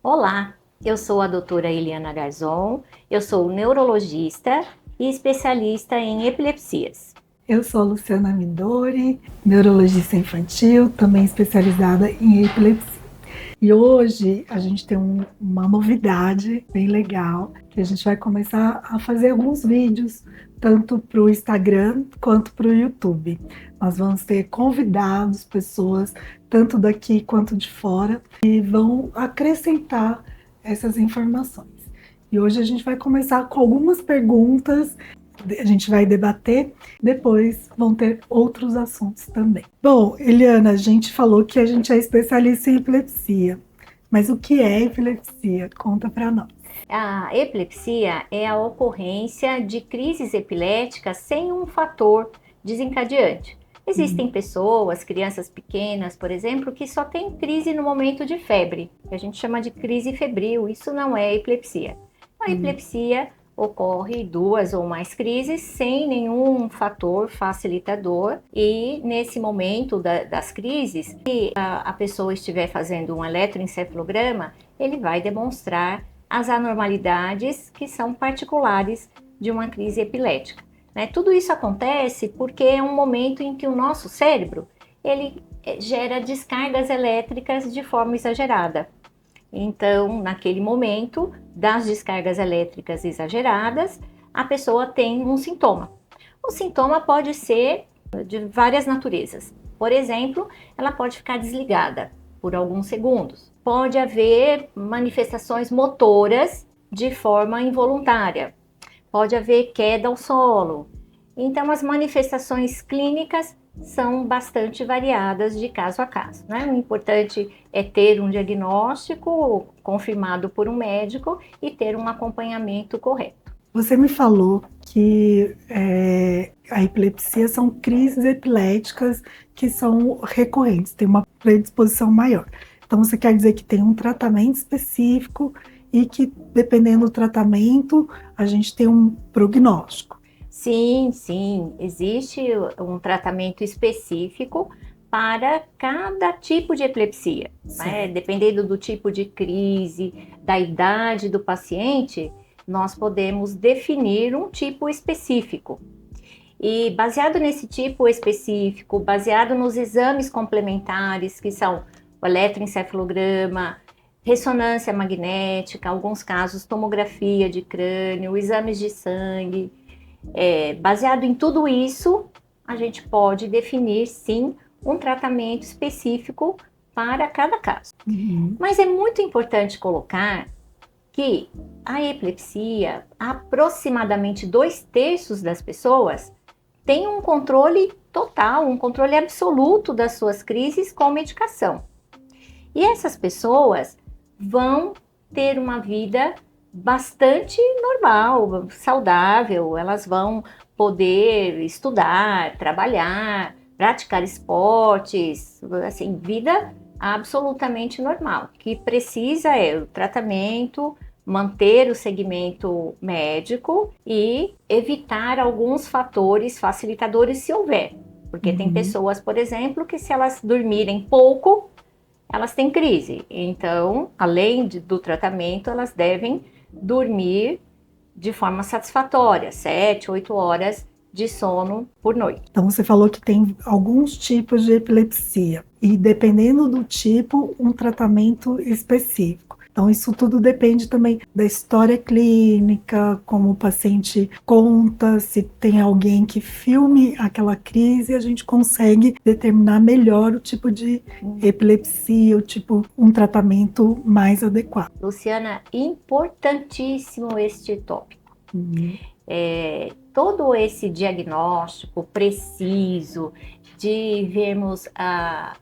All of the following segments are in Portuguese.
Olá, eu sou a doutora Eliana Garzon, eu sou neurologista e especialista em epilepsias. Eu sou a Luciana Midori, neurologista infantil, também especializada em epilepsia. E hoje a gente tem uma novidade bem legal, que a gente vai começar a fazer alguns vídeos, tanto para o Instagram quanto para o YouTube. Nós vamos ter convidados, pessoas, tanto daqui quanto de fora, e vão acrescentar essas informações. E hoje a gente vai começar com algumas perguntas, a gente vai debater, depois vão ter outros assuntos também. Bom, Eliana, a gente falou que a gente é especialista em epilepsia, mas o que é epilepsia? Conta para nós. A epilepsia é a ocorrência de crises epiléticas sem um fator desencadeante. Existem pessoas, crianças pequenas, por exemplo, que só têm crise no momento de febre, que a gente chama de crise febril. Isso não é epilepsia. A epilepsia ocorre 2 ou mais crises sem nenhum fator facilitador, e nesse momento das crises, se a pessoa estiver fazendo um eletroencefalograma, ele vai demonstrar as anormalidades que são particulares de uma crise epilética. Tudo isso acontece porque é um momento em que o nosso cérebro ele gera descargas elétricas de forma exagerada. Então, naquele momento das descargas elétricas exageradas, a pessoa tem um sintoma. O sintoma pode ser de várias naturezas. Por exemplo, ela pode ficar desligada por alguns segundos. Pode haver manifestações motoras de forma involuntária. Pode haver queda ao solo. Então, as manifestações clínicas são bastante variadas de caso a caso, né? O importante é ter um diagnóstico confirmado por um médico e ter um acompanhamento correto. Você me falou que a epilepsia são crises epiléticas que são recorrentes, tem uma predisposição maior. Então você quer dizer que tem um tratamento específico e que, dependendo do tratamento, a gente tem um prognóstico. Sim, existe um tratamento específico para cada tipo de epilepsia, né? Dependendo do tipo de crise, da idade do paciente, nós podemos definir um tipo específico. E baseado nesse tipo específico, baseado nos exames complementares, que são o eletroencefalograma, ressonância magnética, alguns casos tomografia de crânio, exames de sangue, baseado em tudo isso, a gente pode definir, sim, um tratamento específico para cada caso. Mas é muito importante colocar que a epilepsia, aproximadamente 2/3 das pessoas tem um controle total, um controle absoluto das suas crises com medicação. E essas pessoas vão ter uma vida bastante normal, saudável, elas vão poder estudar, trabalhar, praticar esportes, assim, vida absolutamente normal. O que precisa é o tratamento, manter o segmento médico e evitar alguns fatores facilitadores se houver. Porque tem pessoas, por exemplo, que se elas dormirem pouco, elas têm crise. Então, além do tratamento, elas devem dormir de forma satisfatória, 7, 8 horas de sono por noite. Então você falou que tem alguns tipos de epilepsia e, dependendo do tipo, um tratamento específico. Então isso tudo depende também da história clínica, como o paciente conta, se tem alguém que filme aquela crise, a gente consegue determinar melhor o tipo de epilepsia, um tratamento mais adequado. Luciana, importantíssimo este tópico. Todo esse diagnóstico preciso de vermos a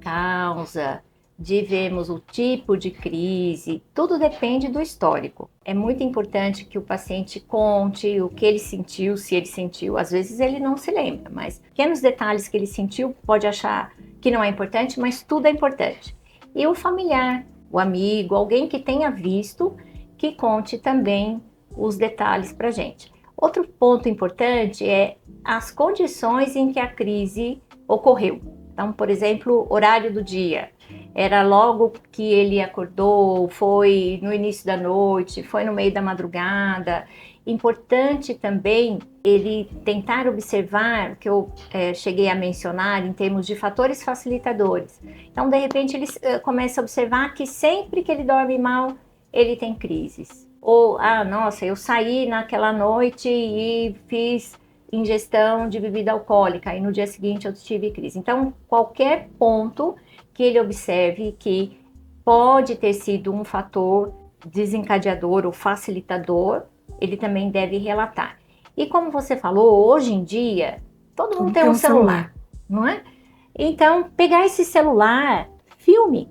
causa, de vermos o tipo de crise, tudo depende do histórico. É muito importante que o paciente conte o que ele sentiu, se ele sentiu. Às vezes ele não se lembra, mas pequenos detalhes que ele sentiu pode achar que não é importante, mas tudo é importante. E o familiar, o amigo, alguém que tenha visto, que conte também os detalhes para a gente. Outro ponto importante é as condições em que a crise ocorreu. Então, por exemplo, horário do dia. era logo que ele acordou, foi no início da noite, foi no meio da madrugada. Importante também ele tentar observar, que eu cheguei a mencionar em termos de fatores facilitadores. Então, de repente, ele começa a observar que sempre que ele dorme mal, ele tem crises. Ou, nossa, eu saí naquela noite e fiz ingestão de bebida alcoólica e no dia seguinte eu tive crise. Então, qualquer ponto que ele observe que pode ter sido um fator desencadeador ou facilitador, ele também deve relatar. E como você falou, hoje em dia, todo mundo tem um celular, não é? Então, pegar esse celular, filme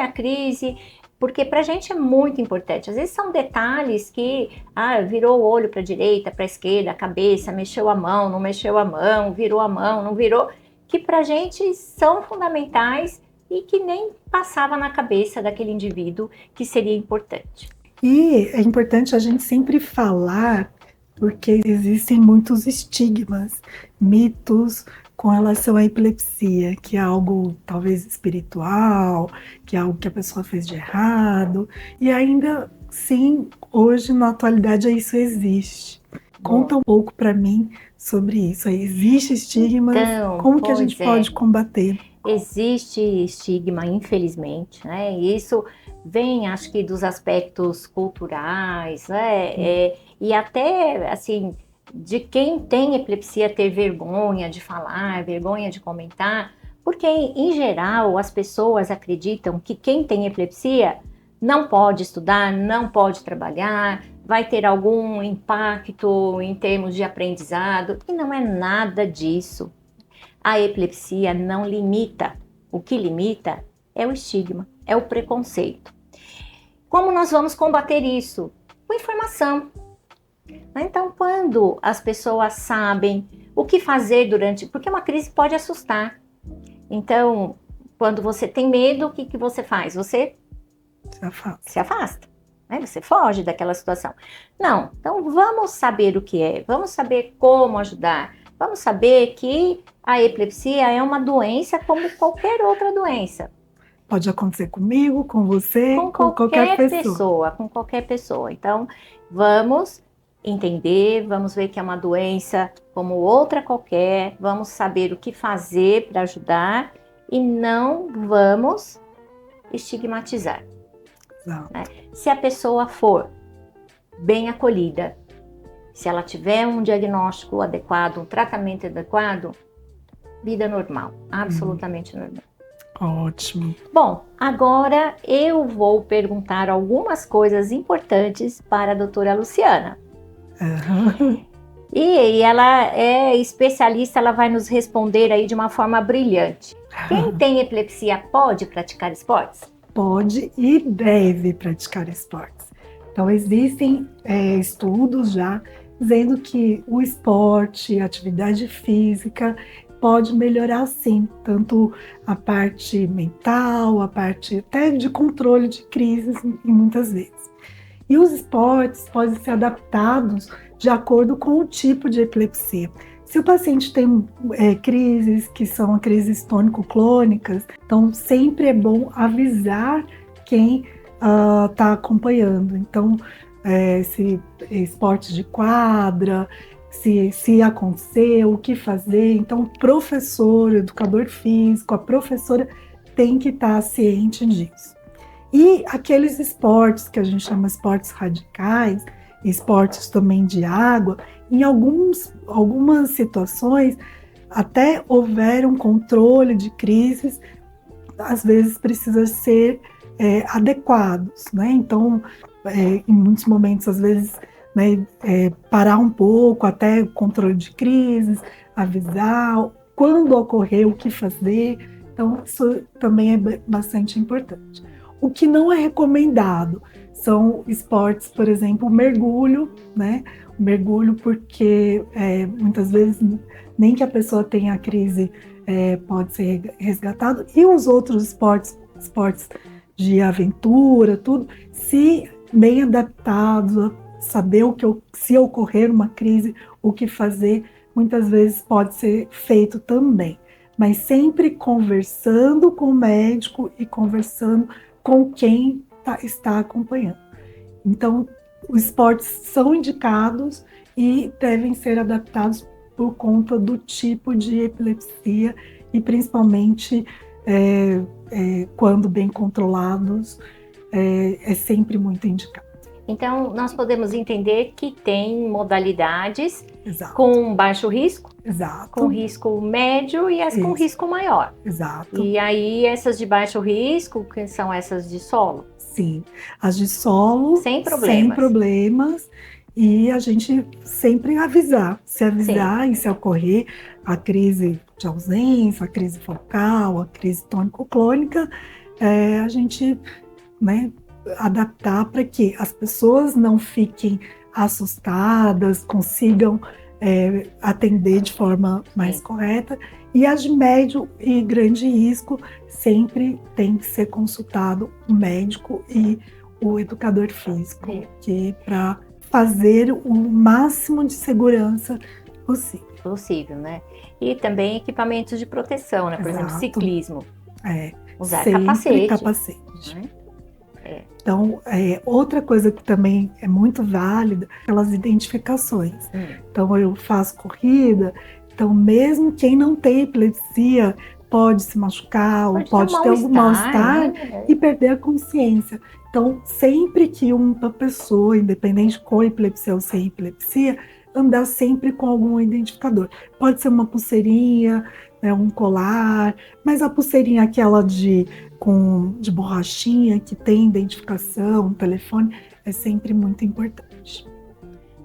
a crise, porque pra gente é muito importante. Às vezes são detalhes que, virou o olho pra direita, pra esquerda, a cabeça, mexeu a mão, não mexeu a mão, virou a mão, não virou, que pra gente são fundamentais e que nem passava na cabeça daquele indivíduo que seria importante. E é importante a gente sempre falar, porque existem muitos estigmas, mitos com relação à epilepsia, que é algo talvez espiritual, que é algo que a pessoa fez de errado, e ainda sim, hoje na atualidade isso existe. Conta um pouco para mim sobre isso. Existe estigmas? Então, como que a gente pode combater? Existe estigma, infelizmente, né? Isso vem, acho que, dos aspectos culturais, né? E até, assim, de quem tem epilepsia ter vergonha de falar, vergonha de comentar, porque, em geral, as pessoas acreditam que quem tem epilepsia não pode estudar, não pode trabalhar, vai ter algum impacto em termos de aprendizado, e não é nada disso. A epilepsia não limita. O que limita é o estigma, é o preconceito. Como nós vamos combater isso? Com informação. Então, quando as pessoas sabem o que fazer porque uma crise pode assustar. Então, quando você tem medo, o que você faz? Você se afasta. Né? Você foge daquela situação. Não, então vamos saber o que é, vamos saber como ajudar. Vamos saber que a epilepsia é uma doença como qualquer outra doença. Pode acontecer comigo, com você, com qualquer pessoa. Com qualquer pessoa. Então, vamos entender, vamos ver que é uma doença como outra qualquer, vamos saber o que fazer para ajudar e não vamos estigmatizar. Né? Se a pessoa for bem acolhida, se ela tiver um diagnóstico adequado, um tratamento adequado, vida normal, absolutamente normal. Ótimo. Bom, agora eu vou perguntar algumas coisas importantes para a doutora Luciana. Uhum. E ela é especialista, ela vai nos responder aí de uma forma brilhante. Quem tem epilepsia pode praticar esportes? Pode e deve praticar esportes. Então, existem estudos já dizendo que o esporte, a atividade física, pode melhorar sim, tanto a parte mental, a parte até de controle de crises, muitas vezes. E os esportes podem ser adaptados de acordo com o tipo de epilepsia. Se o paciente tem crises que são crises tônico-clônicas, então sempre é bom avisar quem está acompanhando. Então, se esportes de quadra, se acontecer, o que fazer. Então, o professor, o educador físico, a professora tem que estar ciente disso. E aqueles esportes que a gente chama esportes radicais, esportes também de água, em algumas situações, até houver um controle de crises, às vezes precisa ser adequados, né? Então, em muitos momentos, às vezes, né, parar um pouco, até controle de crises, avisar quando ocorrer, o que fazer. Então, isso também é bastante importante. O que não é recomendado são esportes, por exemplo, o mergulho, né? O mergulho porque muitas vezes nem que a pessoa tenha a crise pode ser resgatado. E os outros esportes de aventura, tudo, se bem adaptados, a saber se ocorrer uma crise, o que fazer, muitas vezes pode ser feito também. mas sempre conversando com o médico e conversando com quem está acompanhando. Então, os esportes são indicados e devem ser adaptados por conta do tipo de epilepsia e principalmente quando bem controlados, é sempre muito indicado. Então, nós podemos entender que tem modalidades Exato. Com baixo risco, Exato. Com risco médio e as com risco maior. Exato. E aí, essas de baixo risco, que são essas de solo? Sim, as de solo, sem problemas, e a gente sempre avisar. Se avisar Sim. E se ocorrer a crise de ausência, a crise focal, a crise tônico-clônica, a gente, né, adaptar para que as pessoas não fiquem assustadas, consigam atender de forma mais correta, e as de médio e grande risco sempre tem que ser consultado o médico e o educador físico, para fazer o máximo de segurança possível. Né? E também equipamentos de proteção, né? Por exemplo, ciclismo. Usar capacete. Né? Então, outra coisa que também é muito válida, pelas identificações. Então, eu faço corrida, então mesmo quem não tem epilepsia pode se machucar ou pode ter algum mal-estar, né? E perder a consciência. Então, sempre que uma pessoa, independente com epilepsia ou sem epilepsia, andar sempre com algum identificador. Pode ser uma pulseirinha, né, um colar, mas a pulseirinha aquela de borrachinha, que tem identificação, um telefone, é sempre muito importante.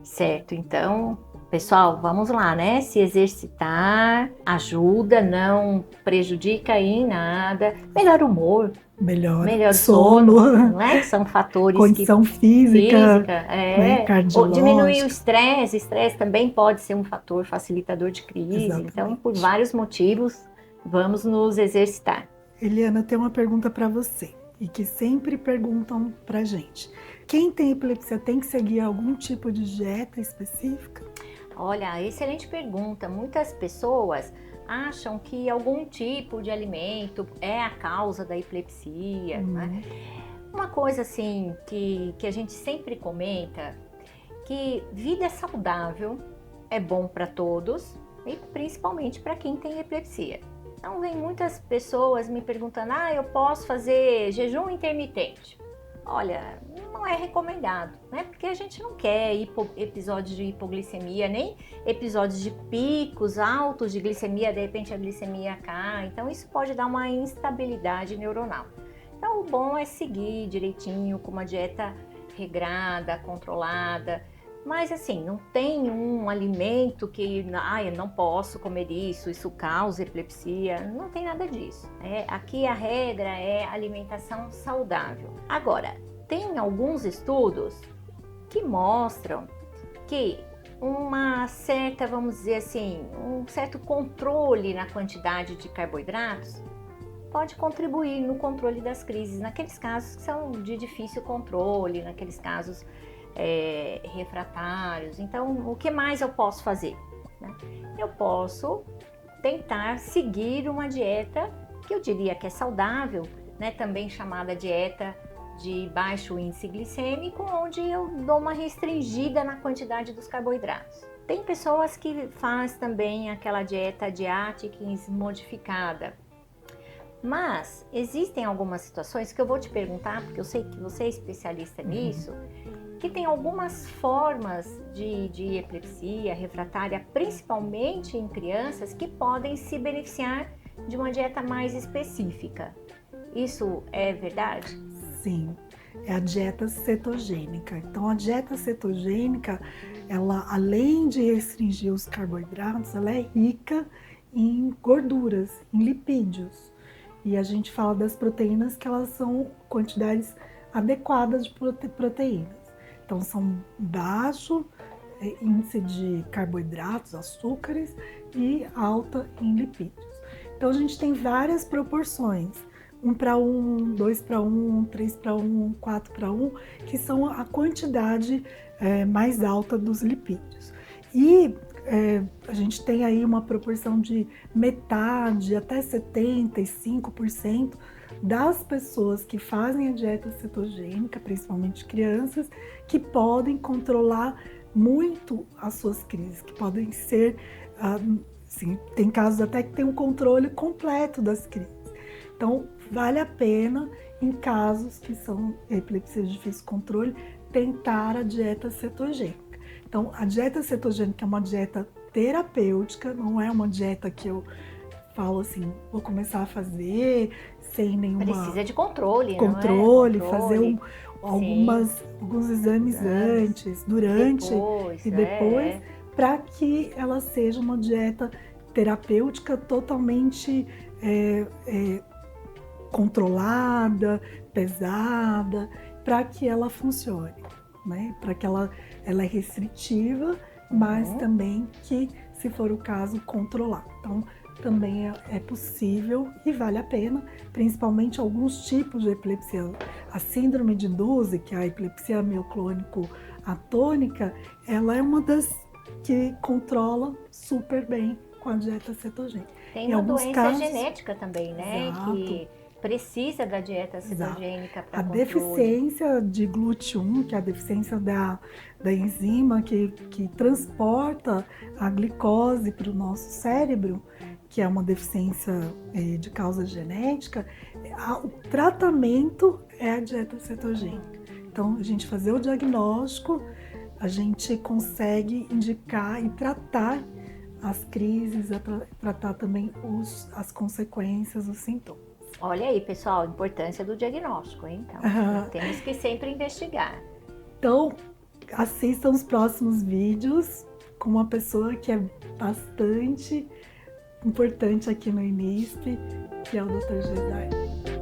Certo, então, pessoal, vamos lá, né? Se exercitar ajuda, não prejudica em nada. Melhor humor. Melhor sono, não é? São fatores condição física, né? Diminuir o estresse. Estresse também pode ser um fator facilitador de crise. Exatamente. Então, por vários motivos, vamos nos exercitar. Eliana, tem uma pergunta para você, e que sempre perguntam pra gente. Quem tem epilepsia tem que seguir algum tipo de dieta específica? Olha, excelente pergunta. Muitas pessoas acham que algum tipo de alimento é a causa da epilepsia, né? Uma coisa assim que a gente sempre comenta, que vida saudável é bom para todos e principalmente para quem tem epilepsia. Então vem muitas pessoas me perguntando, eu posso fazer jejum intermitente? Olha, não é recomendado, né? Porque a gente não quer episódios de hipoglicemia, nem episódios de picos altos de glicemia, de repente a glicemia cai. Então isso pode dar uma instabilidade neuronal. Então o bom é seguir direitinho, com uma dieta regrada, controlada. Mas assim, não tem um alimento que, eu não posso comer isso causa epilepsia, não tem nada disso. Aqui a regra é alimentação saudável. Agora, tem alguns estudos que mostram que uma certa, vamos dizer assim, um certo controle na quantidade de carboidratos pode contribuir no controle das crises, naqueles casos que são de difícil controle, naqueles casos refratários. Então, o que mais eu posso fazer? Eu posso tentar seguir uma dieta que eu diria que é saudável, né? Também chamada dieta de baixo índice glicêmico, onde eu dou uma restringida na quantidade dos carboidratos. Tem pessoas que fazem também aquela dieta de Atkins modificada. Mas existem algumas situações que eu vou te perguntar, porque eu sei que você é especialista nisso, que tem algumas formas de epilepsia refratária, principalmente em crianças, que podem se beneficiar de uma dieta mais específica. Isso é verdade? Sim, é a dieta cetogênica. Então, a dieta cetogênica, ela, além de restringir os carboidratos, ela é rica em gorduras, em lipídios. E a gente fala das proteínas que elas são quantidades adequadas de proteínas. Então, são baixo índice de carboidratos, açúcares e alta em lipídios. Então, a gente tem várias proporções. 1:1, 2:1, 3:1, 4:1, que são a quantidade mais alta dos lipídios. E a gente tem aí uma proporção de metade até 75% das pessoas que fazem a dieta cetogênica, principalmente crianças, que podem controlar muito as suas crises, que podem ser, assim, tem casos até que tem um controle completo das crises. Então, vale a pena, em casos que são epilepsia de difícil controle, tentar a dieta cetogênica. Então, a dieta cetogênica é uma dieta terapêutica, não é uma dieta que eu falo assim, vou começar a fazer sem nenhuma... Precisa de controle, controle, não é? Fazer alguns exames antes, durante depois, e depois, para que ela seja uma dieta terapêutica totalmente controlada, pesada, para que ela funcione, né? Para que ela é restritiva, mas também que, se for o caso, controlar. Então, também é possível e vale a pena, principalmente alguns tipos de epilepsia. A síndrome de Duze, que é a epilepsia mioclônico atônica, ela é uma das que controla super bem com a dieta cetogênica. Tem uma doença genética também, né? Exato. Que precisa da dieta cetogênica para controle. A deficiência de GLUT1, que é a deficiência da enzima que transporta a glicose para o nosso cérebro, que é uma deficiência de causa genética, o tratamento é a dieta cetogênica. Então, a gente fazer o diagnóstico, a gente consegue indicar e tratar as crises, tratar também as consequências, os sintomas. Olha aí, pessoal, a importância do diagnóstico, hein? Então, temos que sempre investigar. Então, assistam os próximos vídeos com uma pessoa que é bastante importante aqui no INISP, que é o Dr. Gisele.